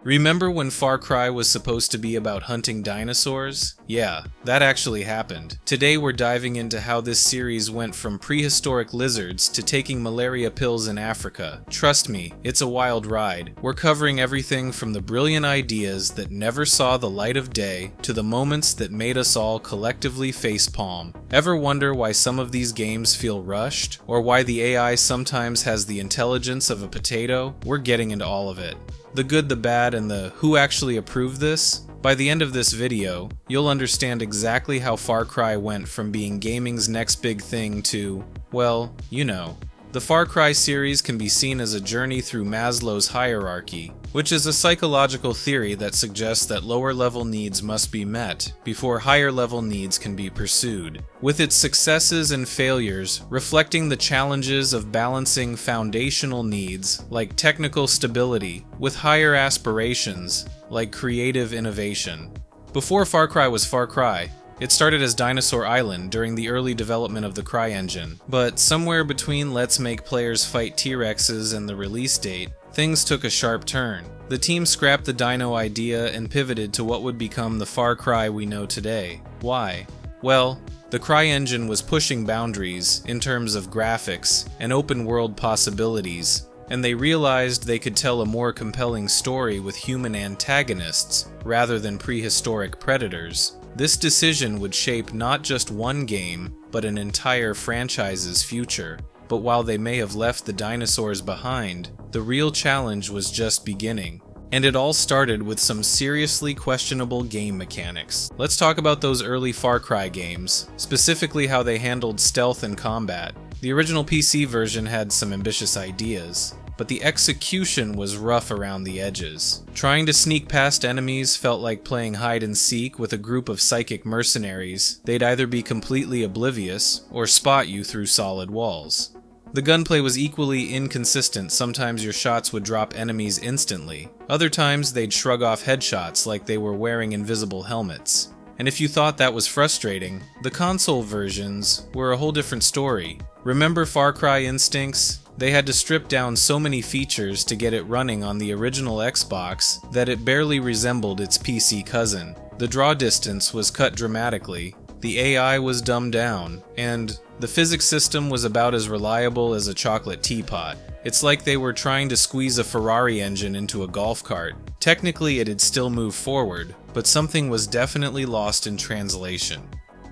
Remember when Far Cry was supposed to be about hunting dinosaurs? Yeah, that actually happened. Today we're diving into how this series went from prehistoric lizards to taking malaria pills in Africa. Trust me, it's a wild ride. We're covering everything from the brilliant ideas that never saw the light of day to the moments that made us all collectively facepalm. Ever wonder why some of these games feel rushed? Or why the AI sometimes has the intelligence of a potato? We're getting into all of it. The good, the bad, and the who actually approved this? By the end of this video, you'll understand exactly how Far Cry went from being gaming's next big thing to, well, you know. The Far Cry series can be seen as a journey through Maslow's hierarchy, which is a psychological theory that suggests that lower-level needs must be met before higher-level needs can be pursued, with its successes and failures reflecting the challenges of balancing foundational needs like technical stability with higher aspirations like creative innovation. Before Far Cry was Far Cry, it started as Dinosaur Island during the early development of the Cry engine, but somewhere between Let's Make Players Fight T-Rexes and the release date, things took a sharp turn. The team scrapped the dino idea and pivoted to what would become the Far Cry we know today. Why? Well, the Cry engine was pushing boundaries in terms of graphics and open-world possibilities, and they realized they could tell a more compelling story with human antagonists rather than prehistoric predators. This decision would shape not just one game, but an entire franchise's future. But while they may have left the dinosaurs behind, the real challenge was just beginning. And it all started with some seriously questionable game mechanics. Let's talk about those early Far Cry games, specifically how they handled stealth and combat. The original PC version had some ambitious ideas, but the execution was rough around the edges. Trying to sneak past enemies felt like playing hide and seek with a group of psychic mercenaries. They'd either be completely oblivious or spot you through solid walls. The gunplay was equally inconsistent. Sometimes your shots would drop enemies instantly. Other times they'd shrug off headshots like they were wearing invisible helmets. And if you thought that was frustrating, the console versions were a whole different story. Remember Far Cry Instincts? They had to strip down so many features to get it running on the original Xbox that it barely resembled its PC cousin. The draw distance was cut dramatically, the AI was dumbed down, and the physics system was about as reliable as a chocolate teapot. It's like they were trying to squeeze a Ferrari engine into a golf cart. Technically it'd still move forward, but something was definitely lost in translation.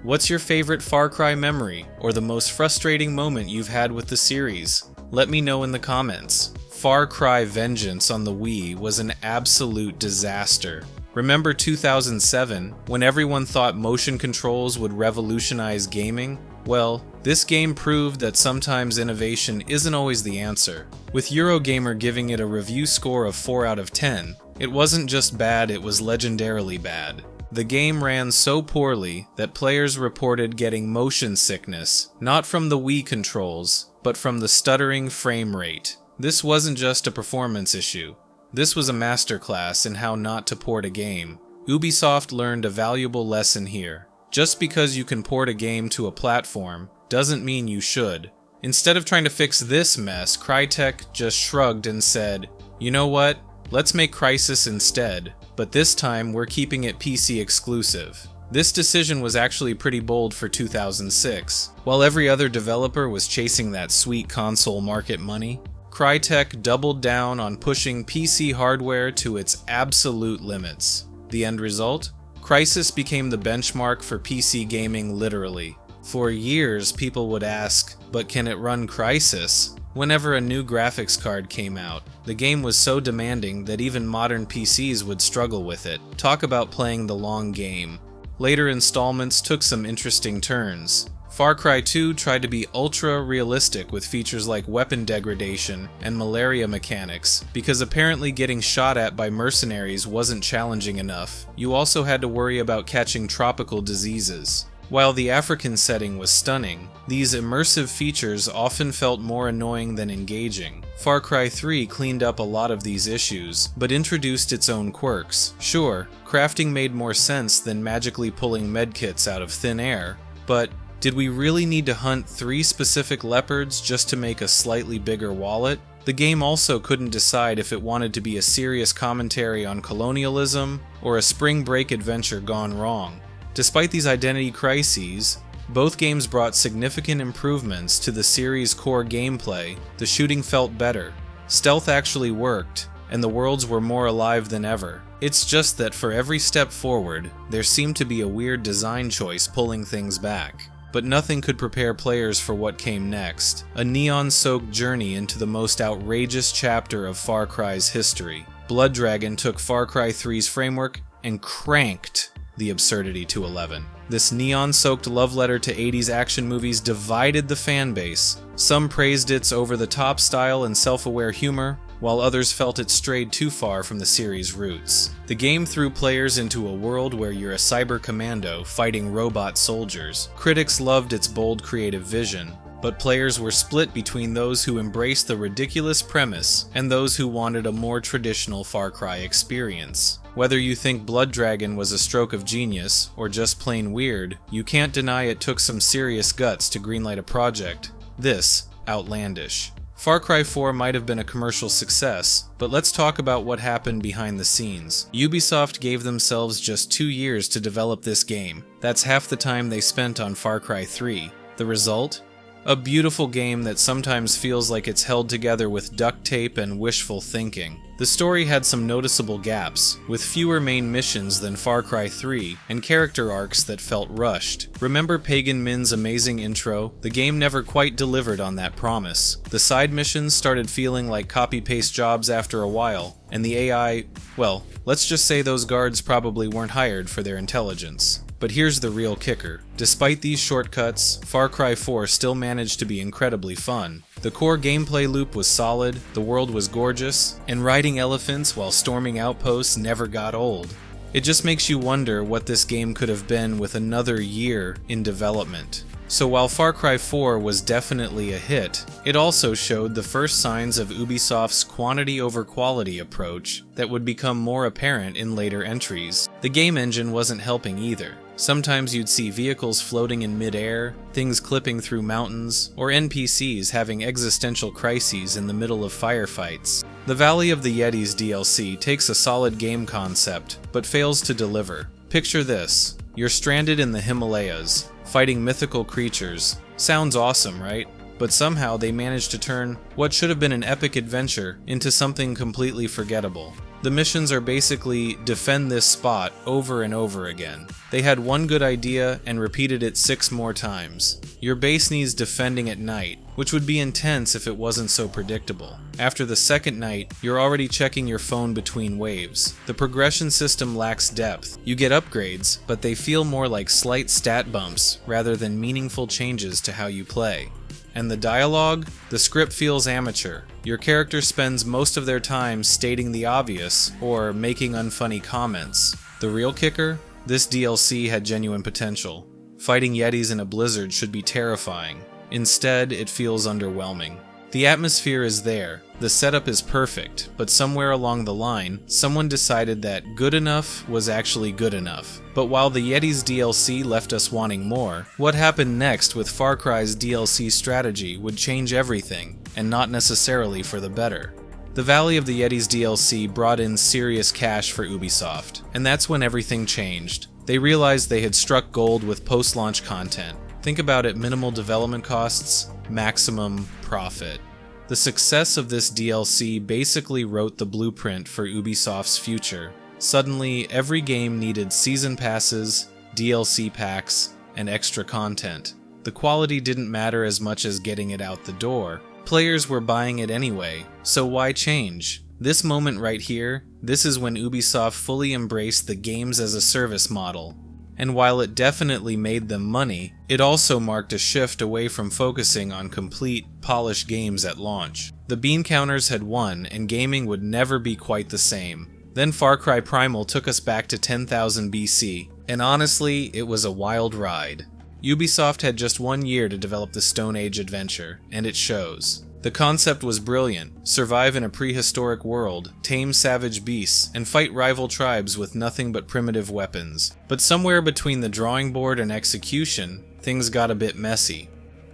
What's your favorite Far Cry memory, or the most frustrating moment you've had with the series? Let me know in the comments. Far Cry Vengeance on the Wii was an absolute disaster. Remember 2007, when everyone thought motion controls would revolutionize gaming? Well, this game proved that sometimes innovation isn't always the answer. With Eurogamer giving it a review score of 4 out of 10, it wasn't just bad, it was legendarily bad. The game ran so poorly that players reported getting motion sickness, not from the Wii controls, but from the stuttering frame rate. This wasn't just a performance issue. This was a masterclass in how not to port a game. Ubisoft learned a valuable lesson here. Just because you can port a game to a platform doesn't mean you should. Instead of trying to fix this mess, Crytek just shrugged and said, "You know what? Let's make Crysis instead. But this time we're keeping it PC exclusive." This decision was actually pretty bold for 2006. While every other developer was chasing that sweet console market money, Crytek doubled down on pushing PC hardware to its absolute limits. The end result? Crysis became the benchmark for PC gaming literally. For years people would ask, but can it run Crysis? Whenever a new graphics card came out, the game was so demanding that even modern PCs would struggle with it. Talk about playing the long game. Later installments took some interesting turns. Far Cry 2 tried to be ultra-realistic with features like weapon degradation and malaria mechanics, because apparently getting shot at by mercenaries wasn't challenging enough. You also had to worry about catching tropical diseases. While the African setting was stunning, these immersive features often felt more annoying than engaging. Far Cry 3 cleaned up a lot of these issues, but introduced its own quirks. Sure, crafting made more sense than magically pulling medkits out of thin air, but did we really need to hunt 3 specific leopards just to make a slightly bigger wallet? The game also couldn't decide if it wanted to be a serious commentary on colonialism or a spring break adventure gone wrong. Despite these identity crises, both games brought significant improvements to the series' core gameplay. The shooting felt better, stealth actually worked, and the worlds were more alive than ever. It's just that for every step forward, there seemed to be a weird design choice pulling things back. But nothing could prepare players for what came next, a neon-soaked journey into the most outrageous chapter of Far Cry's history. Blood Dragon took Far Cry 3's framework and cranked the absurdity to 11. This neon-soaked love letter to 80s action movies divided the fanbase. Some praised its over-the-top style and self-aware humor, while others felt it strayed too far from the series' roots. The game threw players into a world where you're a cyber commando fighting robot soldiers. Critics loved its bold creative vision, but players were split between those who embraced the ridiculous premise and those who wanted a more traditional Far Cry experience. Whether you think Blood Dragon was a stroke of genius or just plain weird, you can't deny it took some serious guts to greenlight a project this outlandish. Far Cry 4 might have been a commercial success, but let's talk about what happened behind the scenes. Ubisoft gave themselves just 2 years to develop this game. That's half the time they spent on Far Cry 3. The result? A beautiful game that sometimes feels like it's held together with duct tape and wishful thinking. The story had some noticeable gaps, with fewer main missions than Far Cry 3, and character arcs that felt rushed. Remember Pagan Min's amazing intro? The game never quite delivered on that promise. The side missions started feeling like copy-paste jobs after a while, and the AI, well, let's just say those guards probably weren't hired for their intelligence. But here's the real kicker. Despite these shortcuts, Far Cry 4 still managed to be incredibly fun. The core gameplay loop was solid, the world was gorgeous, and riding elephants while storming outposts never got old. It just makes you wonder what this game could have been with another year in development. So while Far Cry 4 was definitely a hit, it also showed the first signs of Ubisoft's quantity over quality approach that would become more apparent in later entries. The game engine wasn't helping either. Sometimes you'd see vehicles floating in mid-air, things clipping through mountains, or NPCs having existential crises in the middle of firefights. The Valley of the Yetis DLC takes a solid game concept, but fails to deliver. Picture this. You're stranded in the Himalayas, fighting mythical creatures. Sounds awesome, right? But somehow they managed to turn what should have been an epic adventure into something completely forgettable. The missions are basically defend this spot over and over again. They had one good idea and repeated it 6 more times. Your base needs defending at night, which would be intense if it wasn't so predictable. After the second night, you're already checking your phone between waves. The progression system lacks depth. You get upgrades, but they feel more like slight stat bumps rather than meaningful changes to how you play. And the dialogue? The script feels amateur. Your character spends most of their time stating the obvious or making unfunny comments. The real kicker? This DLC had genuine potential. Fighting Yetis in a blizzard should be terrifying. Instead, it feels underwhelming. The atmosphere is there, the setup is perfect, but somewhere along the line, someone decided that good enough was actually good enough. But while the Yetis DLC left us wanting more, what happened next with Far Cry's DLC strategy would change everything, and not necessarily for the better. The Valley of the Yetis DLC brought in serious cash for Ubisoft, and that's when everything changed. They realized they had struck gold with post-launch content. Think about it, minimal development costs, maximum profit. The success of this DLC basically wrote the blueprint for Ubisoft's future. Suddenly, every game needed season passes, DLC packs, and extra content. The quality didn't matter as much as getting it out the door. Players were buying it anyway, so why change? This moment right here, this is when Ubisoft fully embraced the games as a service model. And while it definitely made them money, it also marked a shift away from focusing on complete, polished games at launch. The bean counters had won, and gaming would never be quite the same. Then Far Cry Primal took us back to 10,000 BC, and honestly, it was a wild ride. Ubisoft had just 1 year to develop the Stone Age adventure, and it shows. The concept was brilliant: survive in a prehistoric world, tame savage beasts, and fight rival tribes with nothing but primitive weapons. But somewhere between the drawing board and execution, things got a bit messy.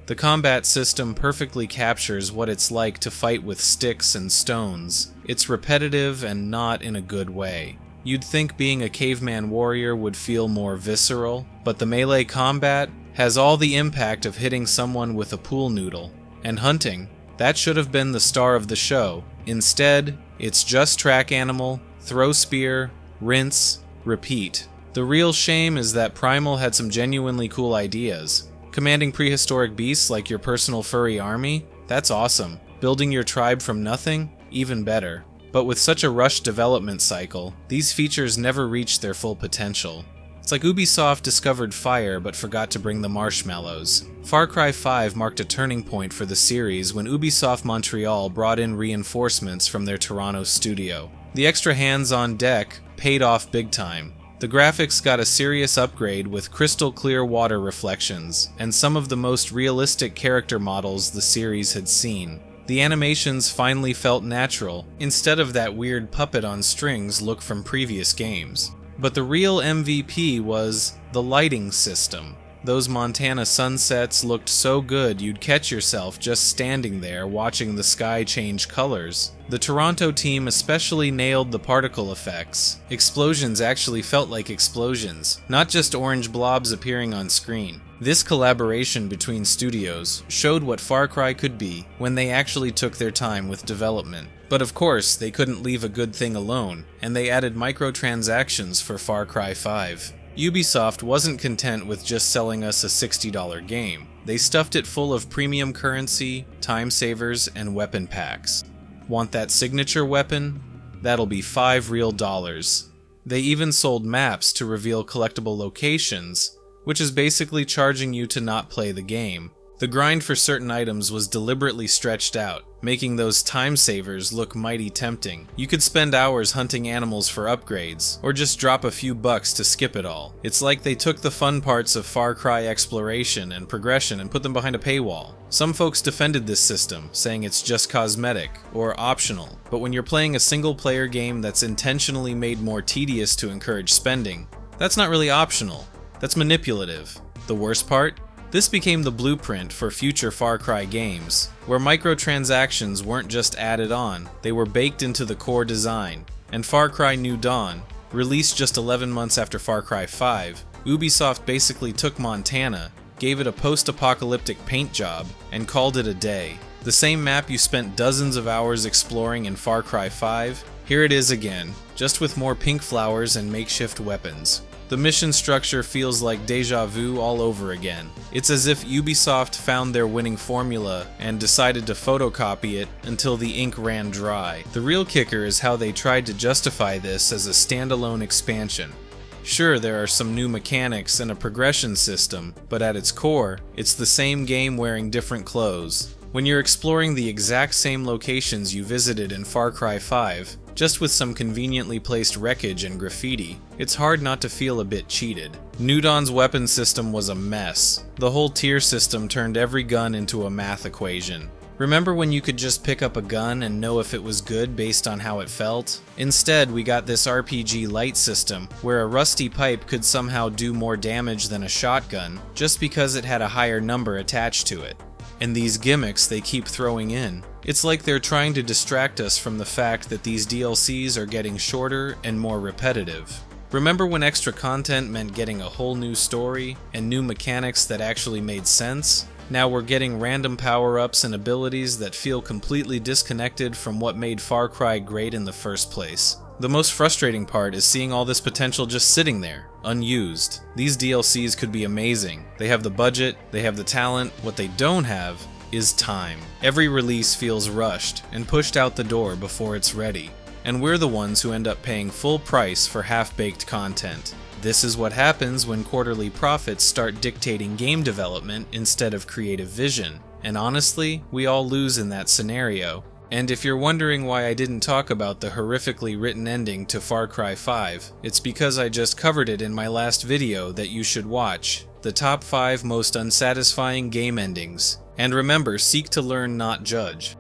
The combat system perfectly captures what it's like to fight with sticks and stones. It's repetitive and not in a good way. You'd think being a caveman warrior would feel more visceral, but the melee combat has all the impact of hitting someone with a pool noodle. And hunting, that should have been the star of the show. Instead, it's just track animal, throw spear, rinse, repeat. The real shame is that Primal had some genuinely cool ideas. Commanding prehistoric beasts like your personal furry army? That's awesome. Building your tribe from nothing? Even better. But with such a rushed development cycle, these features never reached their full potential. It's like Ubisoft discovered fire but forgot to bring the marshmallows. Far Cry 5 marked a turning point for the series when Ubisoft Montreal brought in reinforcements from their Toronto studio. The extra hands on deck paid off big time. The graphics got a serious upgrade with crystal clear water reflections, and some of the most realistic character models the series had seen. The animations finally felt natural, instead of that weird puppet on strings look from previous games. But the real MVP was the lighting system. Those Montana sunsets looked so good you'd catch yourself just standing there watching the sky change colors. The Toronto team especially nailed the particle effects. Explosions actually felt like explosions, not just orange blobs appearing on screen. This collaboration between studios showed what Far Cry could be when they actually took their time with development. But of course, they couldn't leave a good thing alone, and they added microtransactions for Far Cry 5. Ubisoft wasn't content with just selling us a $60 game. They stuffed it full of premium currency, time savers, and weapon packs. Want that signature weapon? That'll be $5 real. They even sold maps to reveal collectible locations, which is basically charging you to not play the game. The grind for certain items was deliberately stretched out, making those time savers look mighty tempting. You could spend hours hunting animals for upgrades, or just drop a few bucks to skip it all. It's like they took the fun parts of Far Cry exploration and progression and put them behind a paywall. Some folks defended this system, saying it's just cosmetic, or optional, but when you're playing a single-player game that's intentionally made more tedious to encourage spending, that's not really optional, that's manipulative. The worst part? This became the blueprint for future Far Cry games, where microtransactions weren't just added on, they were baked into the core design. And Far Cry New Dawn, released just 11 months after Far Cry 5, Ubisoft basically took Montana, gave it a post-apocalyptic paint job, and called it a day. The same map you spent dozens of hours exploring in Far Cry 5, here it is again, just with more pink flowers and makeshift weapons. The mission structure feels like deja vu all over again. It's as if Ubisoft found their winning formula and decided to photocopy it until the ink ran dry. The real kicker is how they tried to justify this as a standalone expansion. Sure, there are some new mechanics and a progression system, but at its core, it's the same game wearing different clothes. When you're exploring the exact same locations you visited in Far Cry 5, just with some conveniently placed wreckage and graffiti, it's hard not to feel a bit cheated. New Dawn's weapon system was a mess. The whole tier system turned every gun into a math equation. Remember when you could just pick up a gun and know if it was good based on how it felt? Instead, we got this RPG light system, where a rusty pipe could somehow do more damage than a shotgun, just because it had a higher number attached to it. And these gimmicks they keep throwing in. It's like they're trying to distract us from the fact that these DLCs are getting shorter and more repetitive. Remember when extra content meant getting a whole new story and new mechanics that actually made sense? Now we're getting random power-ups and abilities that feel completely disconnected from what made Far Cry great in the first place. The most frustrating part is seeing all this potential just sitting there, unused. These DLCs could be amazing. They have the budget, they have the talent. What they don't have is time. Every release feels rushed and pushed out the door before it's ready. And we're the ones who end up paying full price for half-baked content. This is what happens when quarterly profits start dictating game development instead of creative vision. And honestly, we all lose in that scenario. And if you're wondering why I didn't talk about the horrifically written ending to Far Cry 5, it's because I just covered it in my last video that you should watch, the top 5 most unsatisfying game endings. And remember, seek to learn, not judge.